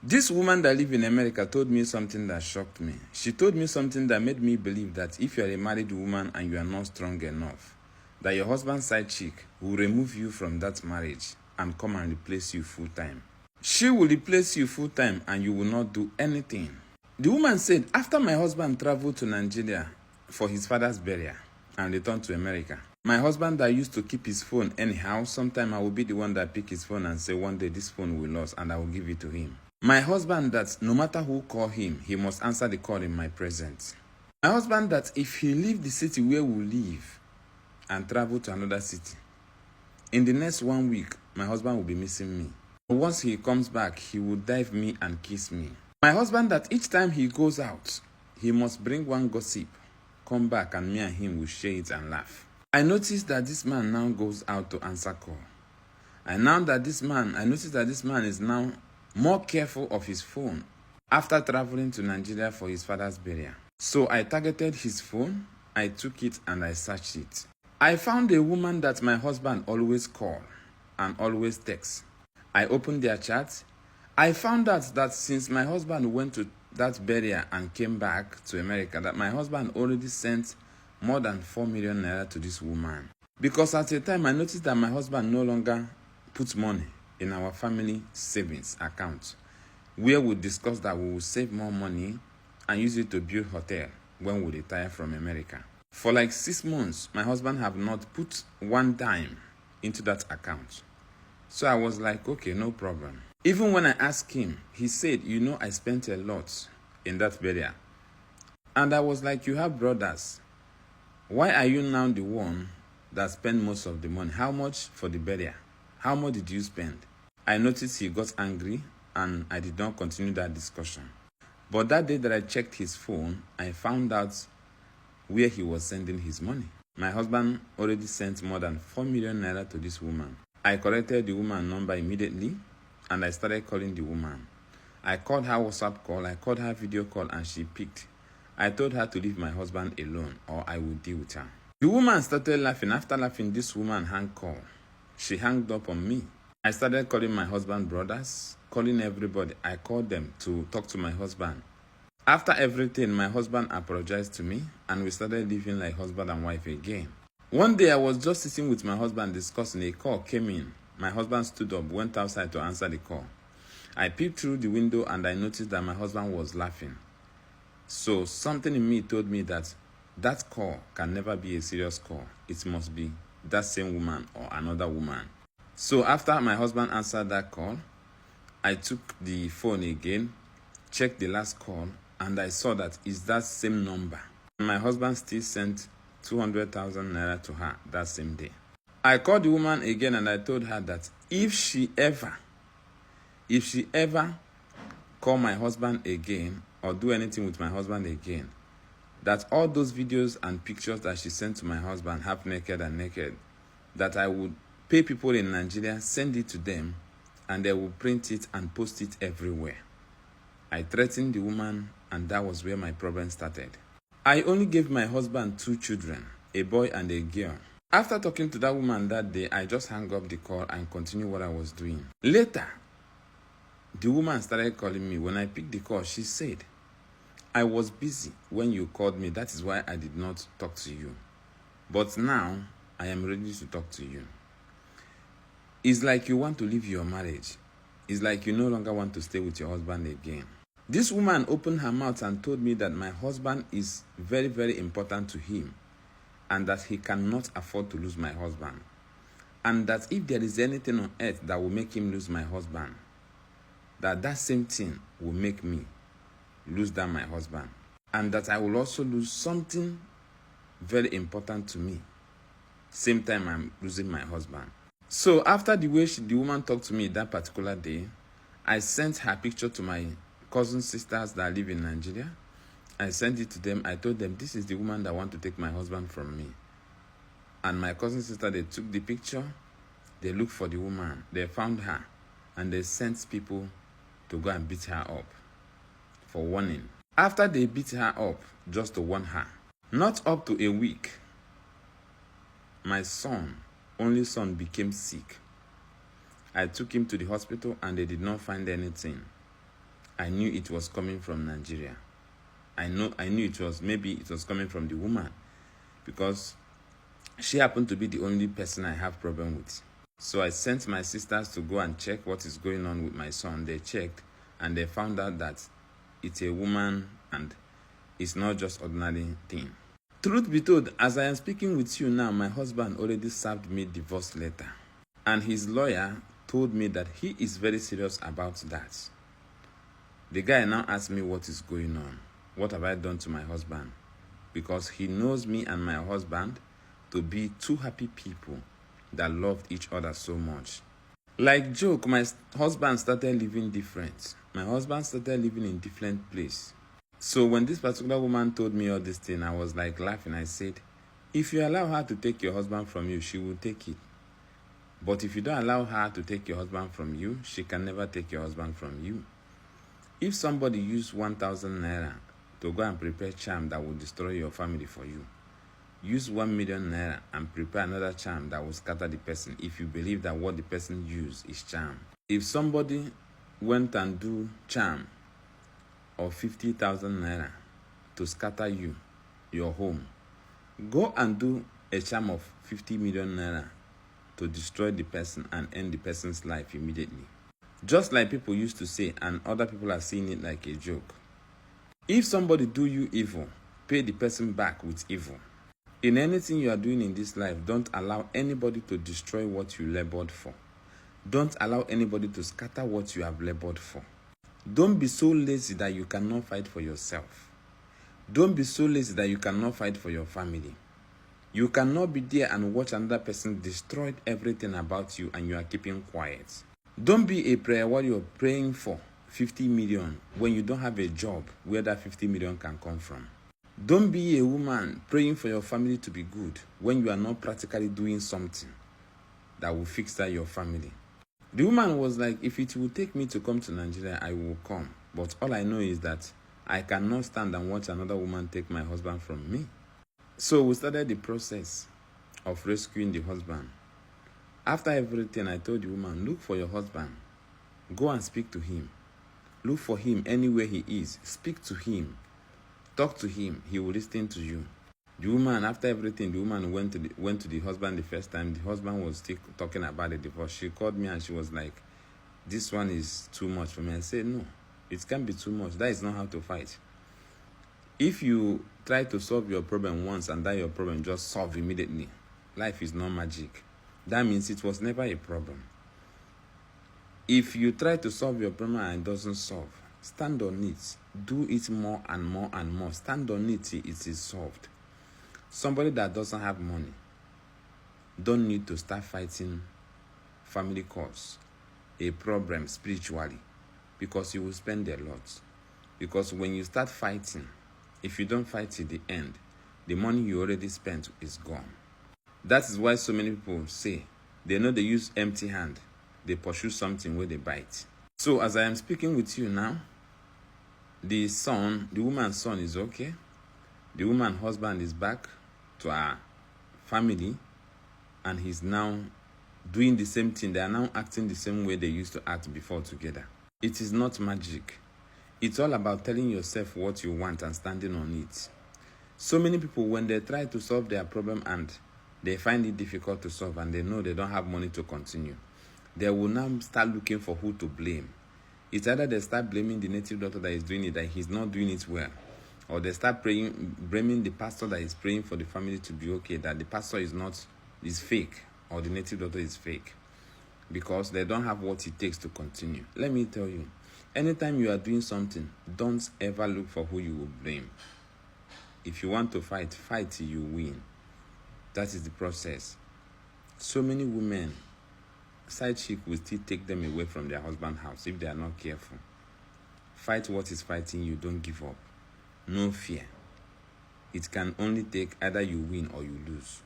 This woman that lives in America told me something that shocked me. She told me something that made me believe that if you are a married woman and you are not strong enough, that your husband's side chick will remove you from that marriage and come and replace you full time. She will replace you full time and you will not do anything. The woman said, after my husband traveled to Nigeria for his father's burial and returned to America, my husband that used to keep his phone anyhow, sometime I will be the one that pick his phone and say, one day this phone will lose and I will give it to him. My husband that no matter who call him, he must answer the call in my presence. My husband that if he leave the city where we live and travel to another city, in the next 1 week, my husband will be missing me. Once he comes back, he will dive me and kiss me. My husband that each time he goes out, he must bring one gossip, come back and me and him will share it and laugh. I noticed that this man now goes out to answer call. I noticed that this man is now more careful of his phone after traveling to Nigeria for his father's burial. So I targeted his phone, I took it and I searched it. I found a woman that my husband always call and always text. I opened their chat. I found out that since my husband went to that burial and came back to America, that my husband already sent more than 4 million naira to this woman. Because at the time I noticed that my husband no longer puts money in our family savings account, where we discussed that we will save more money and use it to build hotel when we retire from America. For like 6 months, my husband have not put one dime into that account. So I was like, okay, no problem. Even when I asked him, he said, I spent a lot in that burial. And I was like, you have brothers. Why are you now the one that spent most of the money? How much for the burial? How much did you spend? I noticed he got angry and I did not continue that discussion. But that day that I checked his phone, I found out where he was sending his money. My husband already sent more than 4 million naira to this woman. I corrected the woman's number immediately and I started calling the woman. I called her WhatsApp call, I called her video call and she picked. I told her to leave my husband alone or I would deal with her. The woman started laughing. After laughing, this woman hung call. She hung up on me. I started calling my husband brothers, calling everybody. I called them to talk to my husband. After everything, my husband apologized to me and we started living like husband and wife again. One day I was just sitting with my husband discussing. A call came in. My husband stood up, went outside to answer the call. I peeped through the window and I noticed that my husband was laughing. So something in me told me that that call can never be a serious call. It must be that same woman or another woman. So after my husband answered that call, I took the phone again, checked the last call, and I saw that it's that same number. My husband still sent 200,000 naira to her that same day. I called the woman again and I told her that if she ever call my husband again or do anything with my husband again, that all those videos and pictures that she sent to my husband, half naked and naked, that I would pay people in Nigeria, send it to them, and they will print it and post it everywhere. I threatened the woman, and that was where my problem started. I only gave my husband 2 children, a boy and a girl. After talking to that woman that day, I just hung up the call and continued what I was doing. Later, the woman started calling me. When I picked the call, she said, I was busy when you called me. That is why I did not talk to you. But now, I am ready to talk to you. It's like you want to leave your marriage. It's like you no longer want to stay with your husband again. This woman opened her mouth and told me that my husband is very, very important to him and that he cannot afford to lose my husband. And that if there is anything on earth that will make him lose my husband, that same thing will make me lose that my husband. And that I will also lose something very important to me. Same time I'm losing my husband. So after the way the woman talked to me that particular day, I sent her picture to my cousin sisters that live in Nigeria. I sent it to them. I told them, this is the woman that want to take my husband from me. And my cousin sister, they took the picture. They looked for the woman. They found her. And they sent people to go and beat her up for warning. After they beat her up, just to warn her, not up to a week, my only son became sick. I took him to the hospital and they did not find anything. I knew it was coming from Nigeria. I knew it was coming from the woman, because she happened to be the only person I have problem with. So I sent my sisters to go and check what is going on with my son. They checked and they found out that it's a woman and it's not just ordinary thing. Truth be told, as I am speaking with you now, my husband already served me divorce letter. And his lawyer told me that he is very serious about that. The guy now asked me what is going on. What have I done to my husband? Because he knows me and my husband to be two happy people that loved each other so much. Like joke, my husband started living different. My husband started living in different place. So when this particular woman told me all this thing, I was like laughing. I said, if you allow her to take your husband from you, she will take it. But if you don't allow her to take your husband from you, she can never take your husband from you. If somebody used 1,000 naira to go and prepare charm that will destroy your family for you, use 1 million naira and prepare another charm that will scatter the person if you believe that what the person used is charm. If somebody went and do charm of 50,000 naira to scatter you, your home, go and do a charm of 50 million naira to destroy the person and end the person's life immediately. Just like people used to say, and other people are seeing it like a joke. If somebody do you evil, pay the person back with evil. In anything you are doing in this life, don't allow anybody to destroy what you labored for. Don't allow anybody to scatter what you have labored for. Don't be so lazy that you cannot fight for yourself. Don't be so lazy that you cannot fight for your family. You cannot be there and watch another person destroy everything about you and you are keeping quiet. Don't be a prayer warrior praying for 50 million when you don't have a job where that 50 million can come from. Don't be a woman praying for your family to be good when you are not practically doing something that will fix that your family. The woman was like, if it will take me to come to Nigeria, I will come. But all I know is that I cannot stand and watch another woman take my husband from me. So we started the process of rescuing the husband. After everything, I told the woman, look for your husband. Go and speak to him. Look for him anywhere he is. Speak to him. Talk to him. He will listen to you. The woman, after everything, the woman went to the husband the first time. The husband was still talking about the divorce. She called me and she was like, this one is too much for me. I said, no, it can't be too much. That is not how to fight. If you try to solve your problem once and that your problem just solve immediately, life is not magic. That means it was never a problem. If you try to solve your problem and it doesn't solve, stand on it. Do it more and more and more. Stand on it till it is solved. Somebody that doesn't have money don't need to start fighting family cause, a problem spiritually, because you will spend a lot. Because when you start fighting, if you don't fight till the end, the money you already spent is gone. That is why so many people say they know they use empty hand. They pursue something where they bite. So as I am speaking with you now, the woman's son is okay. The woman's husband is back to our family and he's now doing the same thing. They are now acting the same way they used to act before together. It is not magic. It's all about telling yourself what you want and standing on it. So many people, when they try to solve their problem and they find it difficult to solve and they know they don't have money to continue, they will now start looking for who to blame. It's either they start blaming the native doctor that is doing it, that he's not doing it well, or they start blaming the pastor that is praying for the family to be okay, that the pastor is fake, or the native doctor is fake, because they don't have what it takes to continue. Let me tell you, anytime you are doing something, don't ever look for who you will blame. If you want to fight, fight till you win. That is the process. So many women, side chick will still take them away from their husband's house if they are not careful. Fight what is fighting you. Don't give up. No fear. It can only take either you win or you lose.